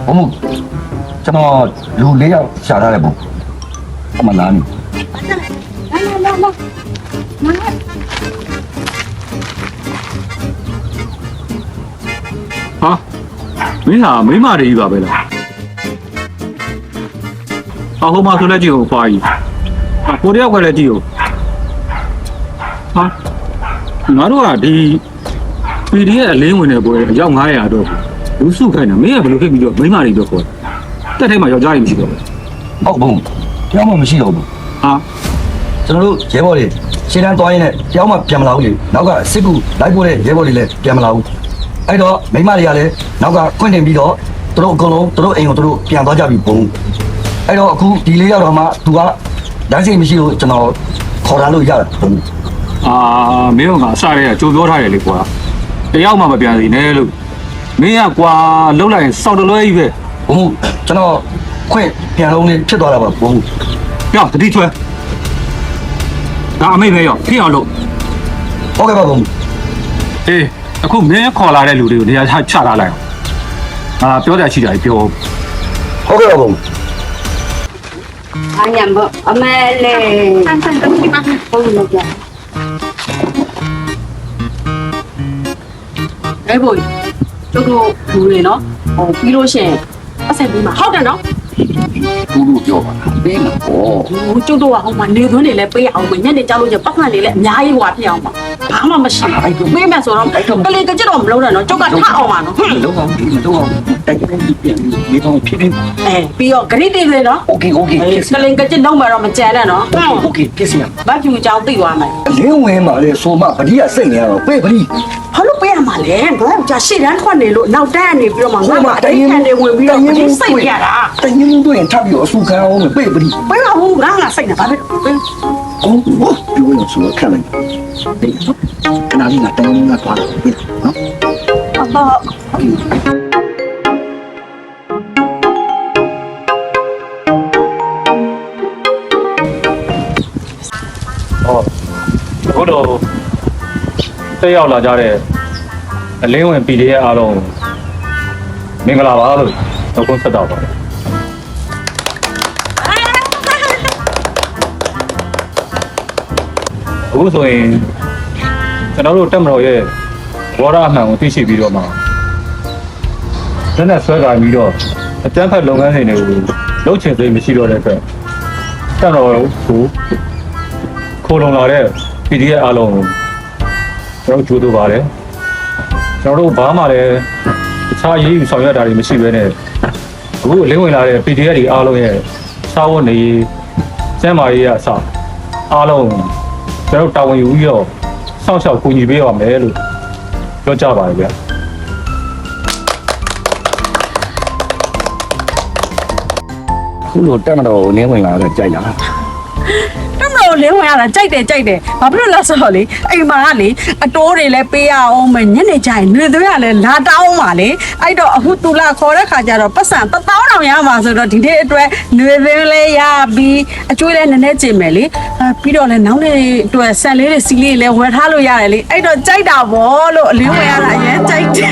ဘုံကျွန်တော်လူ၄ယောက်ရှာထားတယ်ဘုံအမလာနေ ဟာမင်းဟာမိမတွေကြီးပါပဲလားအဟိုမှာဆိုလက်ကြည့်ကိုဖွာကြီးကိုတယောက်ကလည်းကြည့်ကိုဟာငါတို့ကဒီ PDF အလင်းဝင်နေပွဲအယောက်900တော့လူစုခိုင်းတာမင်းကဘယ်လိုဖြစ်ပြီးတော့မိမတွေတော့ခေါ်တက်ထဲမှာယောက်ျားကြီးမရှိတော့ဘူး ဟုတ်ဘုံတရားမှမရှိတော့ဘူး ဟာ ကျွန်တော်တို့ရဲဘော်တွေရှင်းတန်းသွားရင်းနဲ့တရားမှပြန်မလာဘူးလေနောက်ကစစ်ကူလိုက်ပို့တဲ့ရဲဘော်တွေလည်းပြန်မလာဘူးအဲ့တော့မိမတွေကလည်းနောက်ကခွင့်တင်ပြီးတော့သူတို့အကုန်လုံးသူတို့အိမ်ကိုသူတို့ပြန်သွားကြပြီဘုံအဲ့တော့အခုဒီလေးယောက်တော့မှသူကဓာတ်စိတ်မရှိလို့ကျွန်တော်ခေါ်လာလို့ရတာဘုံ အာမင်းကအစားရဲကြိုပြောထားတယ်လေကွာတယောက်မှမပြန်စီနဲ့လို့မင်းကကွာလှုပ်လိုက်ရင်စောက်တလွဲကြီးပဲ ဘုံကျွန်တော်ခွင့်ပြန်လုံးလေးဖြစ်သွားတာပါဘုံ ပြောင်းတတိချွဲဒါအမိတ်ပဲရောဖြစ်အောင်လို့ ဟုတ်ကဲ့ပါဘုံ အေးအခုမင်းခေါ်လာတဲ့လူတွေကိုနေရာချထားလိုက်အောင်အာပြောကြရှိတာပြော ဟုတ်ကဲ့ပါဘုံ Anh nhầm vợ, mẹ lệ. Không được rồi. Đấy bồi, cho cô đủ này nó, đi đôi xe, bắt xe đi mà hóc ra nó. ဘူးလို့ပြောပါပေးမှာပေါ့ Cho cô à không mà nếu thế này là bây giờ mình nhất định cho luôn giờ bắt này lại nhái quạt theo mà, phá mà xả, bây mẹ rồi nó, cái lên cái chất đòn lâu rồi nó cho cả thạo mà nó. လုံးအောင်ဒီမလုံးအောင်တိုက်ပြန်ပြန်ဒီတော့ဖြစ်ဖြစ် Bây giờ cái đi lên đó, โอเคโอเค cái lên cái chất đông mà rồi mà chè này nó, โอเคဖြစ်စီရ bác chúng cháu tỉ hòa mày. လင်းဝင်มาလေဆိုမှပတိကစိတ်နေရတော့ပေးပတိ Họ lúc bây giờ mà lên, nó chả xịt hắn khoan này lộ, nào ra này bây giờ mà ngã mà đấy nhà nàyဝင်bây giờ cái xịt kìa đã. တရင်မှုတွေ့ရင်ထပ်ပြီးတော့အဆူခံအောင်ပေးပတိ Bây giờ không đang là xịt là bác biết. အော်ပြောလို့ဆိုခက်လိုက်ဒီခဏလေးကတရင်ကသွားတော့ပြီနော် ဟောအခုတော့တက်ရောက်လာကြတဲ့အလင်းဝင် PDF အားလုံးမင်္ဂလာပါလို့နှုတ်ခွန်းဆက်တော့ပါတယ်အခုဆိုရင်ကျွန်တော်တို့တက်မတော်ရဲ့ဘောရအမှန်ကိုသိရှိပြီးတော့မှလက်နဲ့ဆွဲကြပြီးတော့အကျန်းဖက်လုပ်ငန်းစဉ်တွေကိုလုပ်ချင်သေးမရှိတော့တဲ့အတွက်တက်တော်ကိုခိုးလုံလာတဲ့ PDF အားလုံးကိုကျွန်တော်ကြိုးတူပါတယ်ကျွန်တော်တို့ဘာမှလည်းတခြားရေးယူဆောင်ရွက်တာတွေမရှိဘဲနဲ့အခုအလင်းဝင်လာတဲ့ PDF တွေအားလုံးရဲ့စာဝတ်နေရေးကျန်းမာရေးအစအားလုံးကျွန်တော်တာဝန်ယူပြီးတော့စောင့်ရှောက်ကူညီပေးရမယ်လို့ပြောကြပါတယ်ဗျ ခုလိုတက်မတော်နင်းဝင်လာတော့ကြိုက်လား တော့လင်းဝင်ရတာကြိုက်တယ်ဘာဖြစ်လို့လဲဆိုတော့လေအိမ်မှာကလေအတိုးတွေလည်းပေးရအောင်မယ်ညနေကျရင်နှွေသွေးကလည်းလာတောင်းပါလေအဲ့တော့အခုတူလာခေါ်တဲ့ခါကျတော့ပတ်စံ1000တောင်ရမှာဆိုတော့ဒီနေ့အတွက်နှွေသွေးလည်းရပြီးအကျွေးလည်းနည်းနည်းကျင်မယ်လေပြီးတော့လည်းနောက်နေ့အတွက်ဆန်လေးတွေစီလေးတွေလည်းဝယ်ထားလို့ရတယ်လေအဲ့တော့ကြိုက်တာဗောလို့အလင်းဝင်ရတာအရင်ကြိုက်တယ်